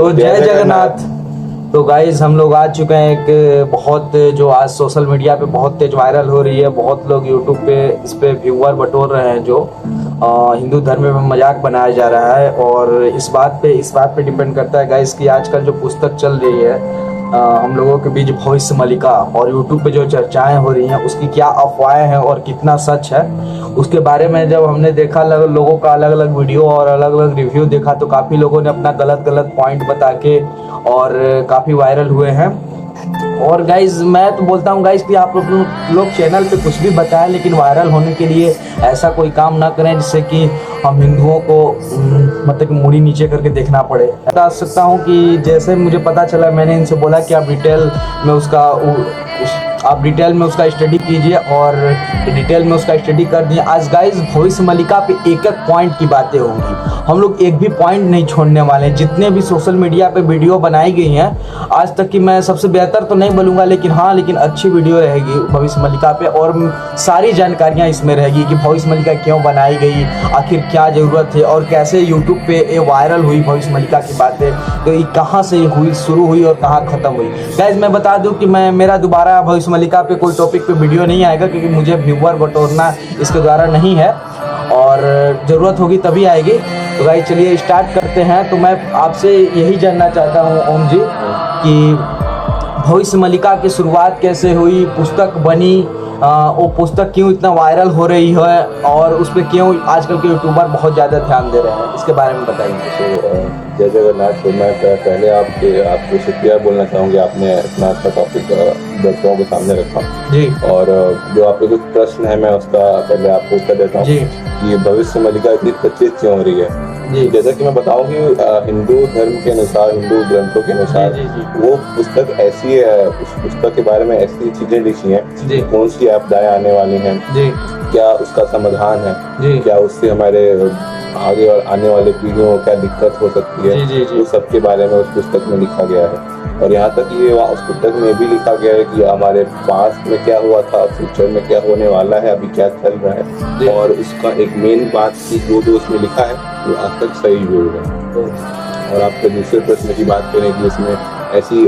तो जय जगन्नाथ। तो गाइज हम लोग आ चुके हैं एक बहुत जो आज सोशल मीडिया पे बहुत तेज वायरल हो रही है। बहुत लोग यूट्यूब पे इस पे व्यूअर बटोर रहे हैं जो हिंदू धर्म में मजाक बनाया जा रहा है। और इस बात पे डिपेंड करता है गाइज कि आजकल जो पुस्तक चल रही है हम लोगों के बीच भविष्य मलिका, और यूट्यूब पे जो चर्चाएं हो रही हैं उसकी क्या अफवाहें हैं और कितना सच है, उसके बारे में जब हमने देखा लोगों का अलग अलग वीडियो और अलग अलग रिव्यू देखा तो काफ़ी लोगों ने अपना गलत पॉइंट बता के और काफ़ी वायरल हुए हैं। और गाइज मैं तो बोलता हूँ गाइज कि आप लोग चैनल पे कुछ भी बताएं, लेकिन वायरल होने के लिए ऐसा कोई काम ना करें जिससे कि हम हिंदुओं को मतलब कि मुड़ी नीचे करके देखना पड़े। बता सकता हूँ कि जैसे मुझे पता चला, मैंने इनसे बोला कि आप डिटेल में उसका स्टडी कीजिए, और डिटेल में उसका स्टडी कर दिए। आज गाइज भविष्य मलिका पे एक एक पॉइंट की बातें होंगी, हम लोग एक भी पॉइंट नहीं छोड़ने वाले हैं। जितने भी सोशल मीडिया पे वीडियो बनाई गई हैं आज तक की, मैं सबसे बेहतर तो नहीं बोलूँगा लेकिन अच्छी वीडियो रहेगी भविष्य मलिका पे, और सारी जानकारियाँ इसमें रहेगी कि भविष्य मलिका क्यों बनाई गई, आखिर क्या ज़रूरत है, और कैसे यूट्यूब पे ये वायरल हुई भविष्य मलिका की बातें, तो ये कहाँ से हुई, शुरू हुई और कहाँ ख़त्म हुई। गाइज मैं बता दूँ कि मेरा दोबारा भविष्य मलिका पे कोई टॉपिक पे वीडियो नहीं आएगा, क्योंकि मुझे व्यूअर बटोरना इसके द्वारा नहीं है, और ज़रूरत होगी तभी आएगी। तो भाई चलिए स्टार्ट करते हैं। तो मैं आपसे यही जानना चाहता हूँ ओम जी कि भविष्य मलिका की शुरुआत कैसे हुई, पुस्तक बनी, वो पुस्तक क्यों इतना वायरल हो रही है, और उस पर क्यों आजकल के यूट्यूबर बहुत ज़्यादा ध्यान दे रहे हैं, इसके बारे में बताइए। जय जगन्नाथ। तो मैं पहले आपको शुक्रिया बोलना चाहूँगी, आपने इतना अच्छा टॉपिक दर्शकों के सामने रखा जी। और जो आपके कुछ प्रश्न है मैं उसका पहले आपको उत्तर देता हूँ कि भविष्य मलिका इतनी प्रचलित क्यों हो रही है। जी। जैसा कि मैं बताऊँ कि हिंदू धर्म के अनुसार, हिंदू ग्रंथों के अनुसार वो पुस्तक ऐसी है, उस पुस्तक के बारे में ऐसी चीजें लिखी हैं, कौन सी आपदाएं आने वाली हैं, क्या उसका समाधान है, क्या उससे हमारे आगे और आने वाले पीढ़ियों को क्या दिक्कत हो सकती है, उस सब के बारे में उस पुस्तक में लिखा गया है। और यहाँ तक ये उस पुस्तक में भी लिखा गया है कि हमारे पास्ट में क्या हुआ था, फ्यूचर में क्या होने वाला है, अभी क्या चल रहा है, और उसका एक मेन बात की जो उसमें लिखा है वो आज तक सही भी है। और आपके दूसरे प्रश्न की बात करें कि इसमें ऐसी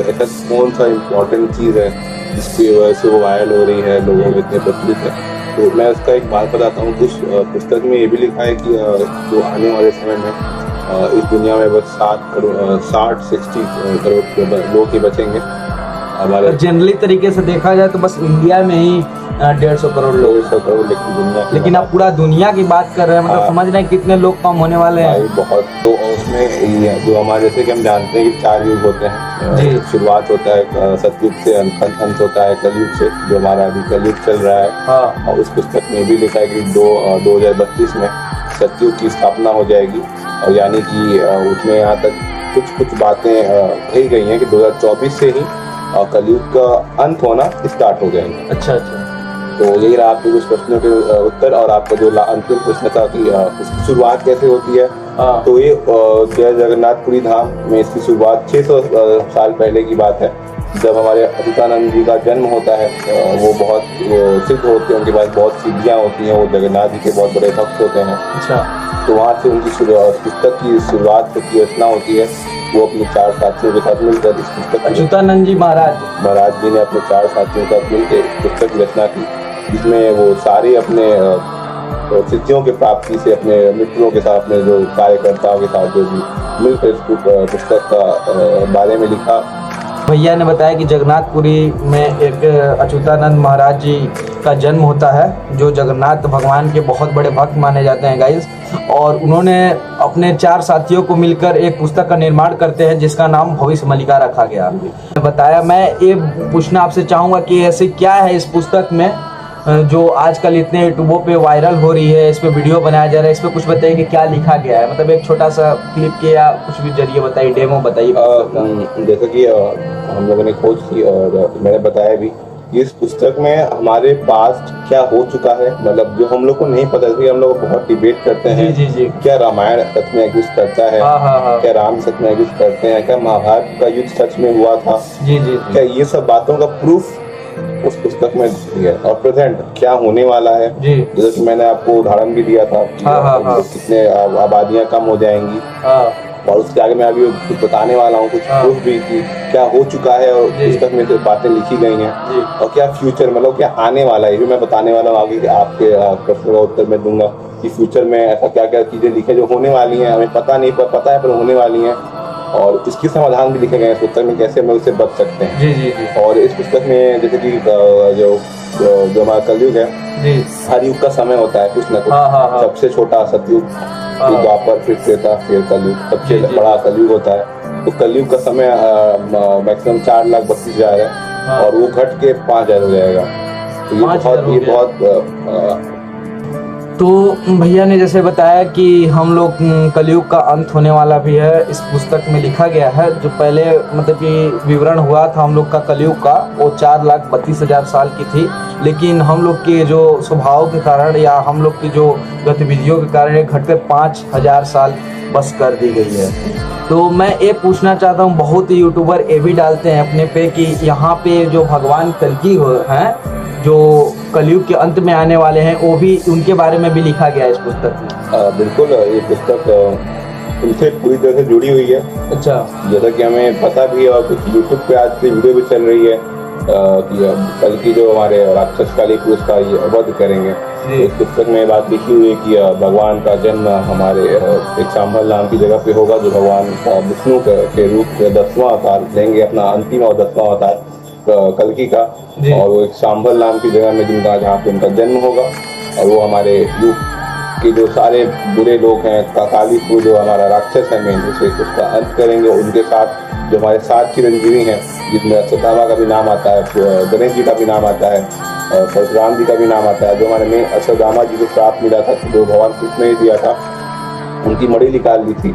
ऐसा कौन सा इम्पोर्टेंट चीज़ है जिसकी वजह से वो वायरल हो रही है, लोगों में इतने प्रचलित है। तो मैं उसका एक बात बताता हूँ। कुछ पुस्तक में ये भी लिखा है कि जो आने वाले समय में इस दुनिया में बस 60 करोड़ लोग ही बचेंगे हमारे। जनरली तरीके से देखा जाए तो बस इंडिया में ही 150 करोड़ लोग, 150 करोड़, लेकिन आप पूरा दुनिया की बात कर रहे हैं, मतलब समझ रहे हैं कितने लोग कम होने वाले हैं। बहुत। तो उसमें जो हमारे, जैसे कि हम जानते हैं कि 4 युग होते हैं। शुरुआत होता है सतयुग से, अंत होता है कलयुग से, जो हमारा अभी कलयुग चल रहा है। और उस पुस्तक में भी लिखा है कि 2032 में सतयुग की स्थापना हो जाएगी। और यानी कि उसमें यहाँ तक कुछ बातें कही गई हैं कि 2024 से ही कलयुग का अंत होना स्टार्ट हो जाएगा। अच्छा। तो यही रहा आपके कुछ प्रश्नों के उत्तर। और आपका जो अंतिम प्रश्न था कि उसकी शुरुआत कैसे होती है, तो ये जय जगन्नाथपुरी धाम में इसकी शुरुआत 600 साल पहले की बात है, जब हमारे अच्युतानंद जी का जन्म होता है। वो बहुत सिद्ध होते हैं, उनके पास बहुत सिद्धियाँ होती हैं, वो जगन्नाथ जी के बहुत बड़े भक्त होते हैं। अच्छा। तो वहाँ से उनकी पुस्तक की शुरुआत की रचना होती है। वो अपने 4 साथियों के साथ मिलकर इस पुस्तक, अच्युतानंद जी महाराज जी ने अपने 4 साथियों के साथ मिलकर इस पुस्तक की रचना की, जिसमें वो सारे अपने सिद्धियों की प्राप्ति से अपने मित्रों के साथ, अपने जो कार्यकर्ताओं के साथ जो भी मिलकर इस पुस्तक का बारे में लिखा। भैया ने बताया कि जगन्नाथपुरी में एक अच्युतानंद महाराज जी का जन्म होता है, जो जगन्नाथ भगवान के बहुत बड़े भक्त माने जाते हैं गाइस। और उन्होंने अपने 4 साथियों को मिलकर एक पुस्तक का निर्माण करते हैं जिसका नाम भविष्य मलिका रखा गया। बताया, मैं ये पूछना आपसे चाहूँगा कि ऐसे क्या है इस पुस्तक में जो आजकल इतने यूट्यूबों पे वायरल हो रही है, इस पे वीडियो बनाया जा रहा है, इस पे कुछ बताइए कि क्या लिखा गया है, मतलब एक छोटा सा क्लिप के या कुछ भी जरिए बताइए, डेमो बताइए। जैसे कि हम लोगों ने खोज की और मैंने बताया भी, इस पुस्तक में हमारे पास्ट क्या हो चुका है, मतलब जो हम लोग को नहीं पता था, हम लोग बहुत डिबेट करते हैं। जी। क्या रामायण सच में एग्जिस्ट करता है? क्या राम सच में एग्जिस्ट करते हैं? क्या महाभारत का युद्ध सच में हुआ था? क्या ये सब बातों का प्रूफ उस पुस्तक में दिया है। और प्रेजेंट क्या होने वाला है, जैसे कि मैंने आपको उदाहरण भी दिया था, कितने आबादियां कम हो जाएंगी, और उसके आगे मैं अभी कुछ बताने वाला हूँ, कुछ प्रूफ भी कि क्या हो चुका है और पुस्तक में जो बातें लिखी गई हैं और क्या फ्यूचर मतलब क्या आने वाला है, ये भी मैं बताने वाला हूँ आगे। आपके प्रश्न का उत्तर मैं दूंगा कि फ्यूचर में ऐसा क्या क्या चीज़ें लिखे जो होने वाली हैं, हमें पता नहीं पता है पर होने वाली हैं, और इसकी समाधान भी लिखे गए हैं इस पुस्तक में, कैसे हम उससे बच सकते हैं। जी। और इस पुस्तक में जैसे कि जो हमारा कलयुग है, हर युग का समय होता है कुछ ना कुछ। सबसे छोटा सतयुग, द्वापर, फिर त्रेता, फिर कलयुग, सबसे बड़ा कलयुग होता है। तो कलयुग का समय मैक्सिमम 4,32,000 है और वो घट के 5,000 हो जाएगा। तो ये बहुत तो भैया ने जैसे बताया कि हम लोग कलयुग का अंत होने वाला भी है, इस पुस्तक में लिखा गया है। जो पहले मतलब कि विवरण हुआ था हम लोग का कलयुग का, वो 4,32,000 साल की थी, लेकिन हम लोग के जो स्वभाव के कारण या हम लोग की जो गतिविधियों के कारण ये घटकर 5,000 साल बस कर दी गई है। तो मैं ये पूछना चाहता हूँ, बहुत यूट्यूबर ये भी डालते हैं अपने पे कि यहाँ पे जो भगवान कल्कि हैं, जो कलयुग के अंत में आने वाले हैं, वो भी उनके बारे में भी लिखा गया है इस पुस्तक में। बिल्कुल, ये पुस्तक उनसे पूरी तरह से जुड़ी हुई है। अच्छा। जैसा कि हमें पता भी है और कुछ यूट्यूब पे आज से वीडियो भी चल रही है कि कल्कि जो हमारे राक्षस काली पुरुष का वध करेंगे। तो इस पुस्तक में बात लिखी हुई है कि भगवान का जन्म हमारे एक सांभल नाम की जगह पे होगा, जो भगवान विष्णु के रूप में 10वां अवतार लेंगे, अपना अंतिम और 10वां अवतार कल्कि का, और वो एक सांभल नाम की जगह में जिनका जहाँ पे उनका जन्म होगा। और वो हमारे युग के जो सारे बुरे लोग हैं, कालीपुर जो हमारा राक्षस है मेन, उसे उसका अंत करेंगे। उनके साथ जो हमारे 7 चिरंजीवी हैं, जिसमें अश्वत्थामा का भी नाम आता है, गणेश जी का भी नाम आता है, परशुराम जी का भी नाम आता है। जो हमारे मेन अश्वत्थामा जी को श्राप मिला था, जो भगवान कृष्ण ने दिया था, उनकी मणि निकाल ली थी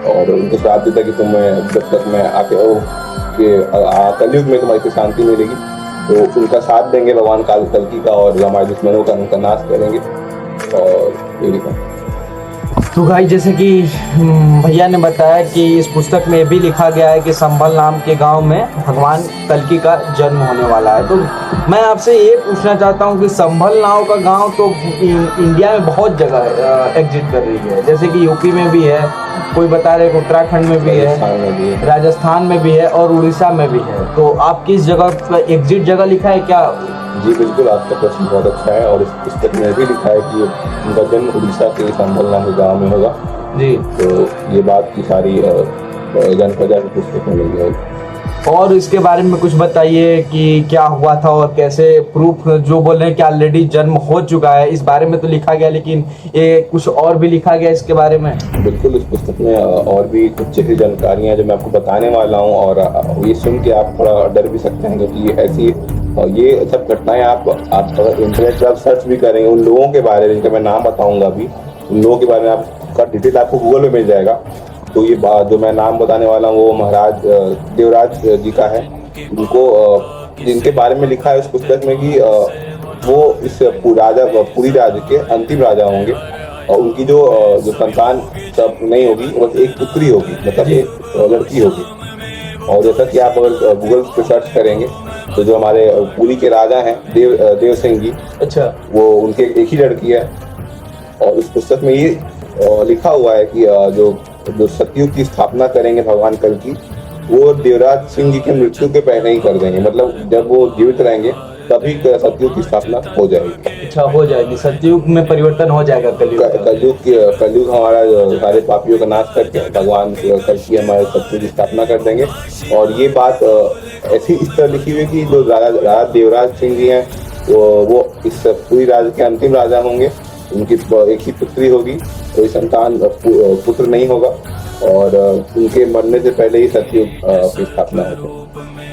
और उनको श्राप दिया था कि तुम जब तक मैं आके कलयुग में तुम्हारी शांति मिलेगी। तो उनका साथ देंगे भगवान कल्कि का, और हमारे दुश्मनों का उनका नाश करेंगे। और ये लिखा। तो भाई जैसे कि भैया ने बताया कि इस पुस्तक में भी लिखा गया है कि संभल नाम के गांव में भगवान कल्कि का जन्म होने वाला है। तो मैं आपसे ये पूछना चाहता हूँ कि संभल नाम का गांव तो इंडिया में बहुत जगह एग्जिस्ट कर रही है, जैसे कि यूपी में भी है, कोई बता रहे कि उत्तराखंड में भी है, राजस्थान में भी है और उड़ीसा में भी है। तो आप किस जगह एग्जिट जगह लिखा है क्या? जी बिल्कुल, आपका प्रश्न बहुत अच्छा है। और इस पुस्तक में भी लिखा है कि उनका जन्म उड़ीसा के संभल नाम के गाँव में होगा। जी। तो ये बात की सारी जानकारी पुस्तक में मिल जाएगी। और इसके बारे में कुछ बताइए कि क्या हुआ था और कैसे प्रूफ, जो बोल रहे हैं कि ऑलरेडी जन्म हो चुका है, इस बारे में तो लिखा गया, लेकिन ये कुछ और भी लिखा गया इसके बारे में? बिल्कुल, इस पुस्तक में और भी कुछ ऐसी जानकारियाँ जो मैं आपको बताने वाला हूँ, और ये सुन के आप थोड़ा डर भी सकते हैं, क्योंकि ऐसी ये सब घटनाएं आप अगर इंटरनेट पर सर्च भी करेंगे, उन लोगों के बारे में जिनका मैं नाम बताऊंगा अभी, उन लोगों के बारे में आपका डिटेल आपको गूगल में मिल जाएगा। तो ये जो मैं नाम बताने वाला हूँ वो महाराज देवराज जी का है, जिनके बारे में लिखा है उस पुस्तक में कि वो इस पुरी राज्य के अंतिम राजा होंगे, और उनकी जो संतान सब नहीं होगी, बस एक पुत्री होगी, मतलब एक लड़की होगी। और जैसा कि आप अगर गूगल पे सर्च करेंगे तो जो हमारे पुरी के राजा हैं देव सिंह जी, अच्छा, वो उनके एक ही लड़की है। और इस पुस्तक में ये लिखा हुआ है कि जो सतयुग की स्थापना करेंगे भगवान कल्कि, वो देवराज सिंह जी के मृत्यु के पहले ही कर देंगे, मतलब जब वो जीवित रहेंगे तभी सतयुग की स्थापना हो जाएगी। अच्छा, हो जाएगी, सतयुग में परिवर्तन हो जाएगा। कलयुग हमारा सारे पापियों का नाश करके भगवान कल्कि हमारे सतयुग की स्थापना कर देंगे। और ये बात ऐसी इस तरह लिखी हुई कि जो राजा देवराज सिंह जी हैं, वो इस पूरी राज्य के अंतिम राजा होंगे। उनकी एक ही पुत्री होगी, कोई संतान पुत्र नहीं होगा, और उनके मरने से पहले ही सतयुग की स्थापना होगी।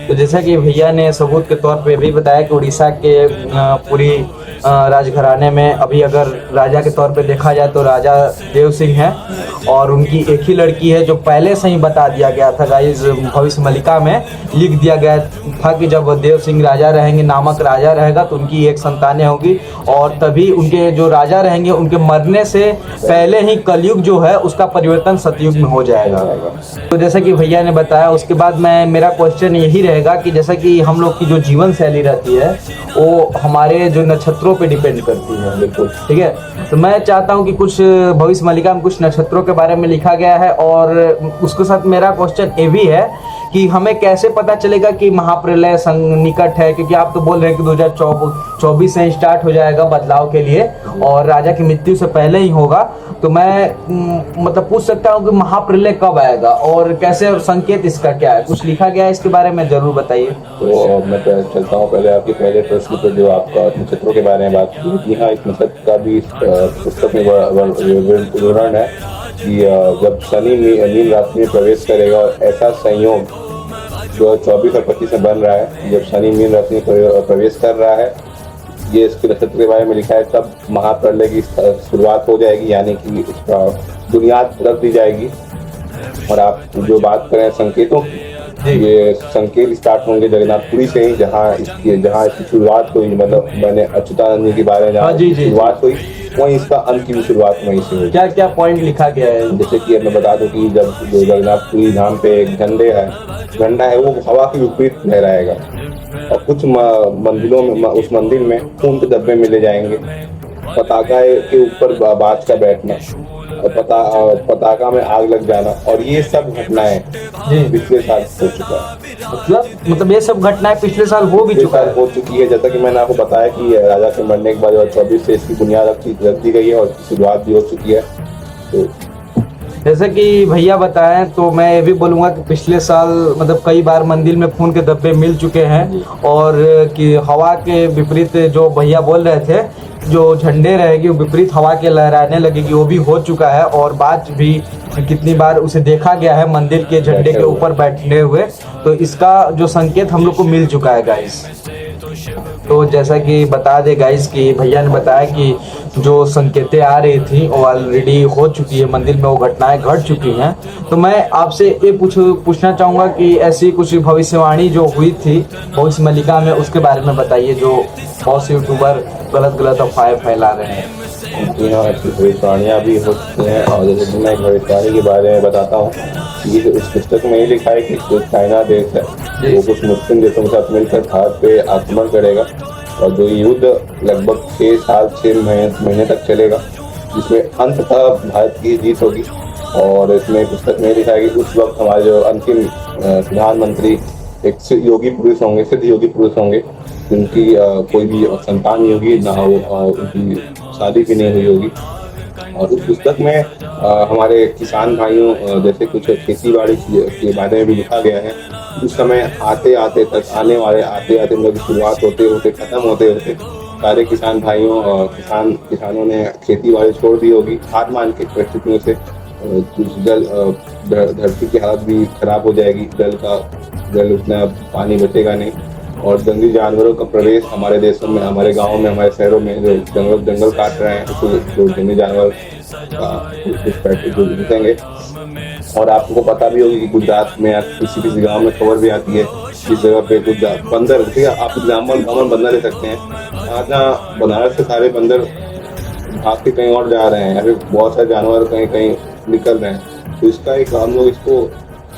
तो जैसा कि भैया ने सबूत के तौर पे भी बताया कि उड़ीसा के पूरी राजघराने में अभी अगर राजा के तौर पे देखा जाए तो राजा देव सिंह है, और उनकी एक ही लड़की है, जो पहले से ही बता दिया गया था गाइस, भविष्य मलिका में लिख दिया गया था कि जब देव सिंह राजा रहेंगे, नामक राजा रहेगा, तो उनकी एक संतानें होगी, और तभी उनके जो राजा रहेंगे उनके मरने से पहले ही कलयुग जो है उसका परिवर्तन सतयुग में हो जाएगा। तो जैसा कि भैया ने बताया, उसके बाद मेरा क्वेश्चन यही रहेगा कि जैसा कि हम लोग की जो जीवन शैली रहती है वो हमारे जो नक्षत्रों पे डिपेंड करती है। बिल्कुल ठीक है, तो मैं चाहता हूँ कि कुछ भविष्य मलिका में कुछ नक्षत्रों के बारे में लिखा गया है, और उसके साथ मेरा क्वेश्चन ये भी है कि हमें कैसे पता चलेगा कि महाप्रलय निकट है, क्योंकि आप तो बोल रहे हैं कि 2024 से स्टार्ट हो जाएगा बदलाव के लिए और राजा की मृत्यु से पहले ही होगा। तो मैं मतलब पूछ सकता हूँ कि महाप्रलय कब आएगा और कैसे, और संकेत इसका क्या है? कुछ लिखा गया है इसके बारे में, जरूर बताइए। तो मैं चलता हूँ पहले आपके पहले प्रश्न पर, जो आपका नक्षत्रों के बारे में बात की। यहाँ एक नक्षत्र का भी पुस्तक में विवरण है कि जब शनि मीन राशि में प्रवेश करेगा, और ऐसा संयोग जो 24 और 25 में बन रहा है, जब शनि मीन राशि में प्रवेश कर रहा है, ये इसके नक्षत्र के बारे में लिखा है, तब महाप्रलय की शुरुआत हो जाएगी, यानी कि उसका बुनियाद रख दी जाएगी। और आप जो बात करें संकेतों की, ये संकेत स्टार्ट होंगे जगन्नाथपुरी से ही, जहाँ इसकी शुरुआत हुई, मतलब मैंने अच्युतानंद जी के बारे में जहाँ शुरुआत हुई, वहीं इसका अंत की भी शुरुआत वहीं से हुई। क्या क्या पॉइंट लिखा गया है? जैसे कि मैं बता दूं कि जब जगन्नाथपुरी धाम पे एक झंडा है, वो हवा के विपरीत लहराएगा, और कुछ मंदिरों में, उस मंदिर में खून के डब्बे मिले जाएंगे, पताका के ऊपर बाज का बैठना, पताका में आग लग जाना, और ये सब घटनाएं पिछले साल हो चुका है। मतलब ये सब घटनाएं पिछले साल हो चुकी है। जैसा कि मैंने आपको बताया कि राजा के मरने के बाद 2024 से इसकी बुनियाद रख दी गई है और शुरुआत भी हो चुकी है। तो जैसे कि भैया बताएं, तो मैं ये भी बोलूँगा कि पिछले साल मतलब कई बार मंदिर में खून के धब्बे मिल चुके हैं, और कि हवा के विपरीत जो भैया बोल रहे थे, जो झंडे रहेगी वो विपरीत हवा के लहराने लगेगी, वो भी हो चुका है। और बात भी कितनी बार उसे देखा गया है मंदिर के झंडे के ऊपर बैठे हुए, तो इसका जो संकेत हम लोग को मिल चुका है गाइस। तो जैसा कि बता दे गाइस कि भैया ने बताया कि जो संकेतें आ रही थी वो ऑलरेडी हो चुकी है, मंदिर में वो घटनाएं घट चुकी हैं। तो मैं आपसे ये पूछना चाहूँगा कि ऐसी कुछ भविष्यवाणी जो हुई थी भविष्य मलिका में, उसके बारे में बताइए, जो बहुत से यूट्यूबर गलत अफवाहें फैला रहे हैं। जी हाँ, ऐसी भविष्यवाणियाँ भी हो चुकी हैं। और जैसे कि मैं एक भविष्यवाणी के बारे में बताता हूँ कि इस पुस्तक में ये लिखा है कि जो चाइना देश है वो कुछ मुस्लिम देशों के साथ मिलकर भारत पे आक्रमण करेगा, और जो युद्ध लगभग 6 साल 6 महीने तक चलेगा, जिसमें अंततः भारत की जीत होगी। और इसमें पुस्तक में लिखा है कि उस वक्त हमारे जो अंतिम प्रधानमंत्री एक सिद्ध योगी पुरुष होंगे, जिनकी कोई भी संतान नहीं होगी, ना उनकी शादी भी नहीं हुई होगी। और उस पुस्तक में हमारे किसान भाइयों, जैसे कुछ खेती बाड़ी के बारे में भी लिखा गया है। उस समय आते आते मतलब शुरुआत होते खत्म होते सारे किसान भाइयों और किसानों ने खेती बाड़ी छोड़ दी होगी, हार मान के परिस्थितियों से। कुछ धरती की हालत भी खराब हो जाएगी, जल उतना पानी बचेगा नहीं, और जंगली जानवरों का प्रवेश हमारे देशों में, हमारे गाँव में, हमारे शहरों में जो जंगल काट रहे हैं, तो जंगली जानवर दिखेंगे। और आपको पता भी होगी कि गुजरात में किसी गांव में खबर भी आती है, इस जगह पे कुछ बंदर, ठीक है, आप एग्जाम्पल बंदर ले सकते हैं। जहाँ बनारस से सारे बंदर भाग के कहीं और जा रहे हैं, या फिर बहुत सारे जानवर कहीं निकल रहे हैं, तो इसका एक हम लोग इसको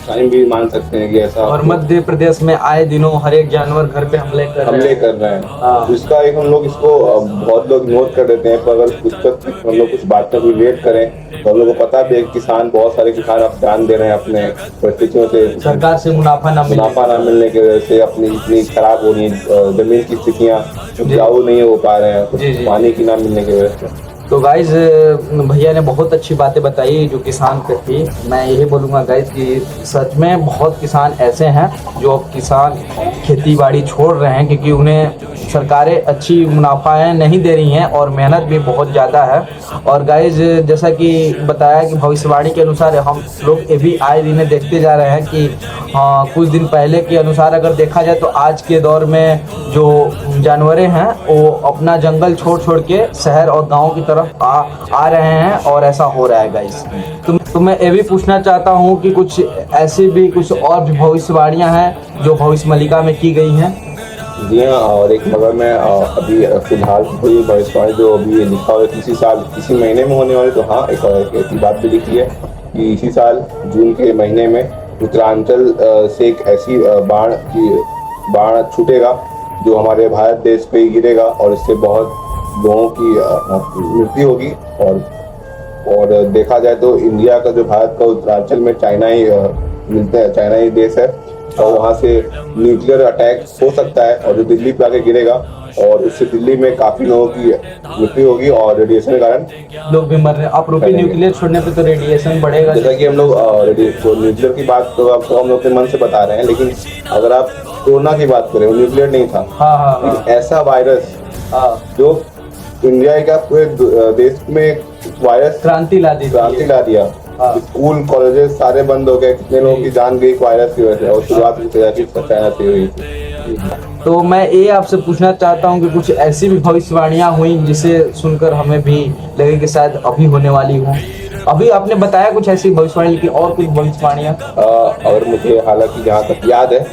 टाइम भी मान सकते हैं कि ऐसा। और मध्य प्रदेश में आए दिनों हर एक जानवर घर पे हमले कर रहे हैं। तो इसका एक हम लोग इसको बहुत लोग नोट कर देते हैं, पर अगर पुस्तक हम लोग कुछ बातें रिलेट करें तो हम लोग को पता भी है किसान, बहुत सारे किसान अब ध्यान दे रहे हैं अपने परिस्थितियों से, सरकार से मुनाफा ना मिलने की वजह से अपनी इतनी खराब हो रही है, जमीन की स्थितियाँ उपजाऊ नहीं हो पा रहे हैं, पानी की ना मिलने की वजह से। तो गाइज भैया ने बहुत अच्छी बातें बताई जो किसान पे थी। मैं यही बोलूँगा गाइज कि सच में बहुत किसान ऐसे हैं जो अब किसान खेती बाड़ी छोड़ रहे हैं, क्योंकि उन्हें सरकारें अच्छी मुनाफाएँ नहीं दे रही हैं और मेहनत भी बहुत ज़्यादा है। और गाइज जैसा कि बताया कि भविष्यवाणी के अनुसार हम लोग ये भी आए दिन देखते जा रहे हैं कि कुछ दिन पहले के अनुसार अगर देखा जाए तो आज के दौर में जो जानवरें हैं वो अपना जंगल छोड़ के शहर और गाँव की तरफ आ रहे हैं, और ऐसा हो रहा है गाइस। तो मैं ये भी पूछना चाहता हूँ कि कुछ ऐसी भी कुछ और भी भविष्यवाणियाँ हैं जो भविष्य मलिका में की गई हैं। जी हाँ, और एक खबर में अभी फिलहाल कोई भविष्यवाणी जो अभी लिखा हुआ है किसी महीने में होने वाली, तो हाँ एक ऐसी बात भी लिखी है कि इसी साल जून के महीने में उत्तरांचल से एक ऐसी बाढ़ छूटेगा जो हमारे भारत देश पे ही गिरेगा और इससे बहुत लोगों की मृत्यु होगी। और देखा जाए तो इंडिया का जो भारत का उत्तरांचल में चाइना ही मिलता है, चाइना ही देश है और वहाँ से न्यूक्लियर अटैक हो सकता है और जो दिल्ली पे आके गिरेगा और उससे दिल्ली में काफी लोगों की मृत्यु होगी और रेडिएशन के कारण लोग भी मर रहे हैं। अपरूपी न्यूक्लियर छोड़ने पे तो रेडिएशन बढ़ेगा। जैसा कि हम लोग न्यूक्लियर की बात तो आपको हम लोग अपने मन से बता रहे हैं, लेकिन अगर आप कोरोना की बात करें, न्यूक्लियर नहीं था। हाँ। ऐसा वायरस जो इंडिया का पूरे देश में वायरस क्रांति ला दिया। स्कूल कॉलेजेस सारे बंद हो गए, कितने लोगों की जान गई वायरस की वजह से और शुरुआत चाइना से हुई। तो मैं ये आपसे पूछना चाहता हूँ कि कुछ ऐसी भी भविष्यवाणियां हुई जिसे सुनकर हमें भी लगे कि शायद अभी होने वाली हो। अभी आपने बताया कुछ ऐसी भविष्यवाणी, लेकिन और कुछ भविष्यवाणियां और मुझे हालांकि जहाँ तक याद है,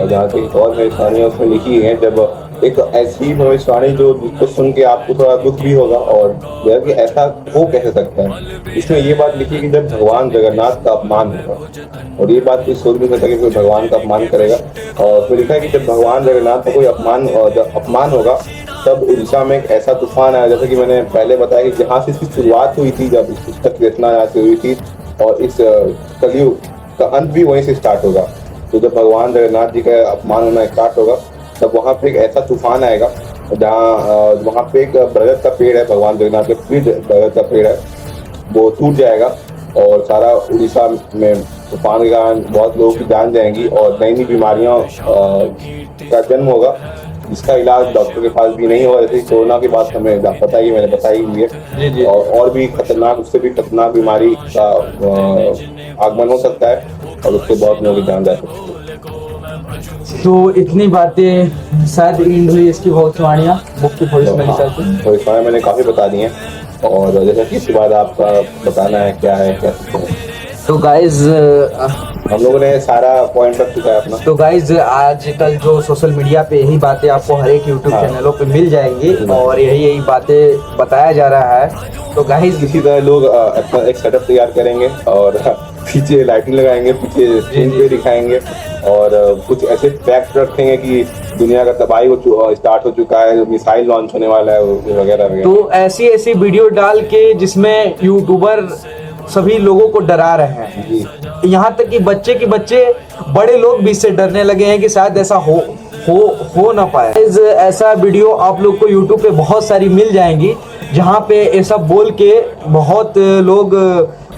जहाँ तक और भविष्यवाणियां उसमें लिखी हैं, जब एक ऐसी भविष्यवाणी जिसको सुन के आपको थोड़ा दुख भी होगा और कि ऐसा हो कैसे सकता है। इसमें ये बात लिखी है कि जब भगवान जगन्नाथ का अपमान होगा, और ये बात कोई सोच नहीं सकता कि कोई भगवान का अपमान करेगा। और उसमें लिखा है कि जब भगवान जगन्नाथ का कोई अपमान होगा तब उड़ीसा में एक ऐसा तूफान आया, जैसे कि मैंने पहले बताया कि जहाँ से इसकी शुरुआत हुई थी, जब इस पुस्तक की रचना यहाँ से हुई थी और इस कलयुग का अंत भी वहीं से स्टार्ट होगा। तो जब भगवान जगन्नाथ जी का अपमान होना स्टार्ट होगा तब वहाँ पे एक ऐसा तूफान आएगा जहाँ वहाँ पे एक बरगद का पेड़ है, भगवान जगन्नाथ का बरगद का पेड़ है, वो टूट जाएगा और सारा उड़ीसा में तूफान के कारण बहुत लोगों की जान जाएंगी और नई नई बीमारियों का जन्म होगा, जिसका इलाज डॉक्टर के पास भी नहीं होगा। जैसे कोरोना की बात हमें पता ही, मैंने बताई हुई है। और भी खतरनाक, उससे भी खतरनाक बीमारी का आगमन हो सकता है और उससे बहुत लोगों की जान जा सकती है। तो इतनी बातें शायद एंड हुई इसकी भविष्यवाणियां, बुक की भविष्यवाणी मैंने काफी बता दी हैं और जैसा कि इसके बाद आपका बताना है क्या है क्या। तो गाइज हम लोगों ने सारा पॉइंट रख चुका है अपना। तो गाइज आजकल जो सोशल मीडिया पे यही बातें आपको हर एक यूट्यूब चैनलों पे मिल जाएंगी और यही बातें बताया जा रहा है। तो गाइज इसी तरह लोग अपना एक सेटअप तैयार करेंगे और पीछे लाइटिंग लगाएंगे, पीछे स्क्रीन पे दिखाएंगे और कुछ ऐसे फैक्ट रखेंगे कि दुनिया का तबाही स्टार्ट हो चुका है, मिसाइल लॉन्च होने वाला है वगैरह वगैरह। तो ऐसी वीडियो डाल के जिसमें यूट्यूबर सभी लोगों को डरा रहे हैं, यहाँ तक कि बच्चे बड़े लोग भी इससे डरने लगे हैं कि शायद ऐसा हो ना पाए। ऐसा वीडियो आप लोग को यूट्यूब पे बहुत सारी मिल जाएंगी जहाँ पे ऐसा बोल के बहुत लोग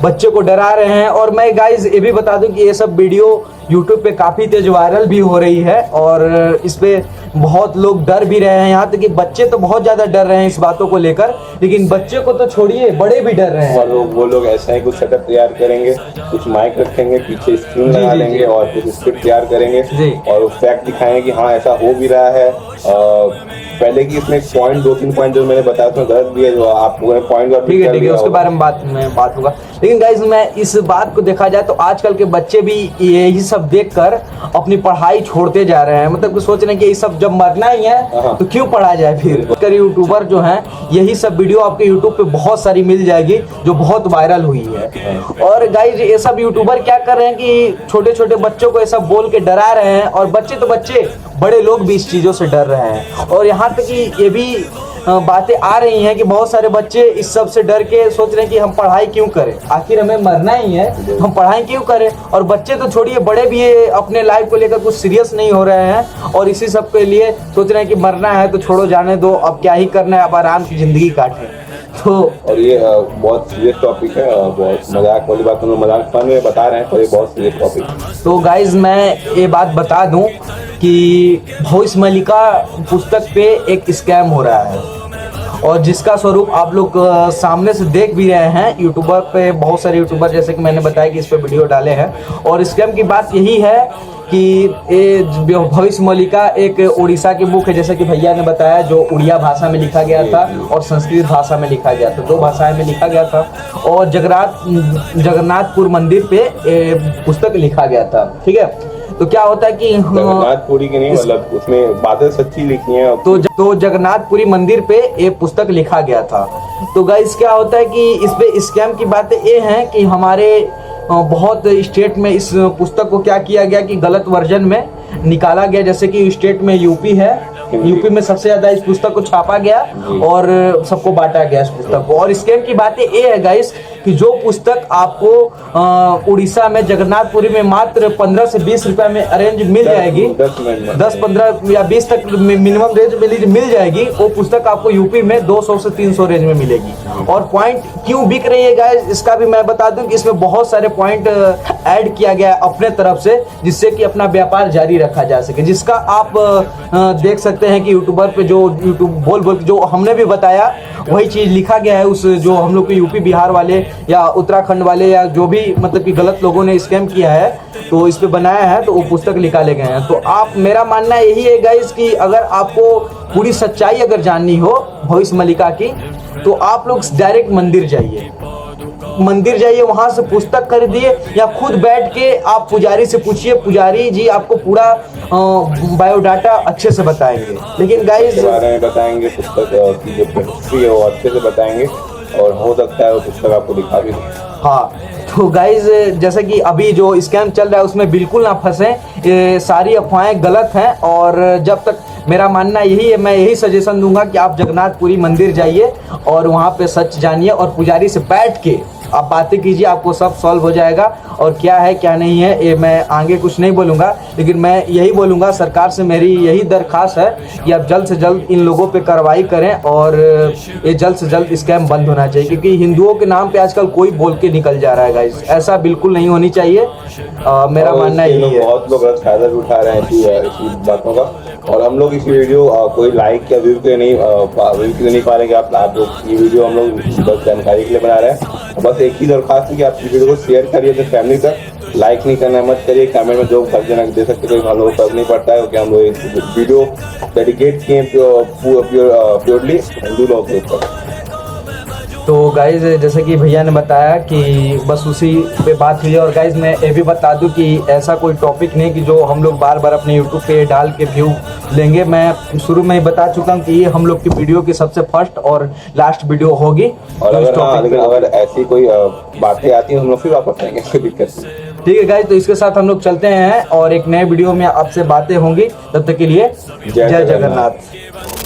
बच्चे को डरा रहे हैं। और मैं गाइज ये भी बता दूं कि ये सब वीडियो यूट्यूब पे काफ़ी तेज वायरल भी हो रही है और इस पे बहुत लोग डर भी रहे हैं। यहाँ तक कि बच्चे तो बहुत ज़्यादा डर रहे हैं इस बातों को लेकर, लेकिन बच्चे को तो छोड़िए, बड़े भी डर रहे हैं। और वो लोग ऐसा ही कुछ सेटअप तैयार करेंगे, कुछ माइक रखेंगे, पीछे स्क्रीन लगा लेंगे और कुछ स्क्रिप्ट तैयार करेंगे और फैक्ट दिखाएंगे कि हाँ ऐसा हो भी रहा है। पहले की इसमें पॉइंट 2-3 पॉइंट जो मैंने बताया उसमें गलत भी है, जो आपको पॉइंट और ठीक है उसके बारे में बात होगा। लेकिन गाइस मैं इस बात को देखा जाए तो आजकल के बच्चे भी यही सब देखकर अपनी पढ़ाई छोड़ते जा रहे हैं। मतलब सोच रहे हैं कि ये सब जब मरना ही है तो क्यों पढ़ा जाए फिर। यूट्यूबर जो हैं यही सब वीडियो आपके यूट्यूब पे बहुत सारी मिल जाएगी जो बहुत वायरल हुई है। और गाइस ये सब यूट्यूबर क्या कर रहे हैं कि छोटे छोटे बच्चों को ऐसा बोल के डरा रहे हैं और बच्चे तो बच्चे, बड़े लोग भी इस चीज़ों से डर रहे हैं। और यहाँ तक कि ये भी बातें आ रही हैं कि बहुत सारे बच्चे इस सब से डर के सोच रहे हैं कि हम पढ़ाई क्यों करें, आखिर हमें मरना ही है, हम पढ़ाई क्यों करें। और बच्चे तो छोड़िए, बड़े भी अपने लाइफ को लेकर कुछ सीरियस नहीं हो रहे हैं और इसी सब के लिए सोच रहे हैं कि मरना है तो छोड़ो, जाने दो, अब क्या ही करना है, अब आराम की जिंदगी काटें। तो और ये बहुत सीरियस टॉपिक है और बहुत मजाक वाली बात मजाक फन में बता रहे हैं, पर ये बहुत सीरियस टॉपिक है। तो गाइज मैं ये बात बता दूं कि भविष्य मलिका पुस्तक पे एक स्कैम हो रहा है और जिसका स्वरूप आप लोग सामने से देख भी रहे हैं। यूट्यूबर पे बहुत सारे यूट्यूबर जैसे कि मैंने बताया कि इस पे वीडियो डाले हैं और स्कैम की बात यही है कि ये भविष्य मलिका एक उड़ीसा की बुक है, जैसे कि भैया ने बताया, जो उड़िया भाषा में लिखा गया था और संस्कृत भाषा में लिखा गया था, 2 भाषाएं में लिखा गया था। और जगन्नाथपुर मंदिर पे पुस्तक लिखा गया था। ठीक है, तो क्या होता है कि जगन्नाथपुरी की नहीं, मतलब उसमें बातें सच्ची लिखी हैं। तो जगन्नाथपुरी मंदिर पे ये पुस्तक लिखा गया था। तो गाइस क्या होता है कि इस पे स्कैम की बातें ये हैं कि हमारे बहुत स्टेट में इस पुस्तक को क्या किया गया कि गलत वर्जन में निकाला गया। जैसे कि स्टेट में यूपी है, यूपी में सबसे ज्यादा इस पुस्तक को छापा गया और सबको बांटा गया इस पुस्तक को। और स्कैम की बातें ये है गाइस कि जो पुस्तक आपको उड़ीसा में जगन्नाथपुरी में मात्र 15 से 20 रुपए में अरेंज मिल जाएगी, 10, 15 या 20 तक मिनिमम रेंज मिल जाएगी, वो पुस्तक आपको यूपी में 200 से 300 रेंज में मिलेगी। और पॉइंट क्यों बिक रही है गाइस, इसका भी मैं बता दूं कि इसमें बहुत सारे पॉइंट ऐड किया गया है अपने तरफ से, जिससे कि अपना व्यापार जारी रखा जा सके। जिसका आप देख सकते हैं कि यूट्यूबर पे जो यूट्यूब बोल जो हमने भी बताया वही चीज लिखा गया है। उस जो हम लोग के यूपी बिहार वाले या उत्तराखंड वाले या जो भी मतलब कि गलत लोगों ने स्कैम किया है तो इस पे बनाया है, तो वो पुस्तक निकाले गए हैं। तो आप, मेरा मानना यही है गाइस कि अगर आपको पूरी सच्चाई अगर जाननी हो भविष्य मल्लिका की, तो आप लोग डायरेक्ट मंदिर जाइए, वहां से पुस्तक खरीदिए या खुद बैठ के आप पुजारी से पूछिए, पुजारी जी आपको पूरा बायोडाटा अच्छे से बताएंगे। लेकिन गाइस के बारे में बताएंगे, पुस्तक की जो हिस्ट्री है वो अच्छे से बताएंगे और हो सकता है वो पुस्तक आपको दिखा भी दें। हाँ, तो गाइज जैसे कि अभी जो स्कैम चल रहा है उसमें बिल्कुल ना फंसे, ये सारी अफवाहें गलत हैं। और जब तक, मेरा मानना यही है, मैं यही सजेशन दूंगा कि आप जगन्नाथपुरी मंदिर जाइए और वहाँ पे सच जानिए और पुजारी से बैठ के आप बातें कीजिए, आपको सब सॉल्व हो जाएगा। और क्या है क्या नहीं है ये मैं आगे कुछ नहीं बोलूँगा, लेकिन मैं यही बोलूँगा, सरकार से मेरी यही दरख्वास्त है कि आप जल्द से जल्द इन लोगों पे कार्रवाई करें और ये जल्द से जल्द स्कैम बंद होना चाहिए। क्योंकि हिंदुओं के नाम पे आजकल कोई बोल के निकल जा रहा है गाइस, ऐसा बिल्कुल नहीं होनी चाहिए। मेरा मानना यही है। बहुत लोग गलत फायदा भी उठा रहे हैं इसी बातों का, और हम लोग इसी वीडियो कोई लाइक या व्यू के नहीं पा रहे हैं। आप लोग ये वीडियो हम लोग बस जानकारी के लिए बना रहे हैं। बस एक ही दरख्वास्त है कि आप इस वीडियो को शेयर करिए अपनी फैमिली तक, लाइक नहीं करना मत करिए, कमेंट में जो कर देना दे सकते हैं, हम लोग फर्क नहीं पड़ता है क्योंकि हम लोग वीडियो डेडिकेट किए प्योरली हिंदू लोगों के ऊपर। तो गाइज जैसे कि भैया ने बताया कि बस उसी पे बात हुई है। और गाइज मैं ये भी बता दूं कि ऐसा कोई टॉपिक नहीं कि जो हम लोग बार बार अपने यूट्यूब पे डाल के व्यू लेंगे। मैं शुरू में ही बता चुका हूं कि ये हम लोग की वीडियो की सबसे फर्स्ट और लास्ट वीडियो होगी। और अगर ऐसी कोई बातें आती हैं हम लोग फिर वापस आएंगे, कोई दिक्कत नहीं। ठीक है गाइज, तो इसके साथ हम लोग चलते हैं और एक नए वीडियो में आपसे बातें होंगी। तब तक के लिए जय जगन्नाथ।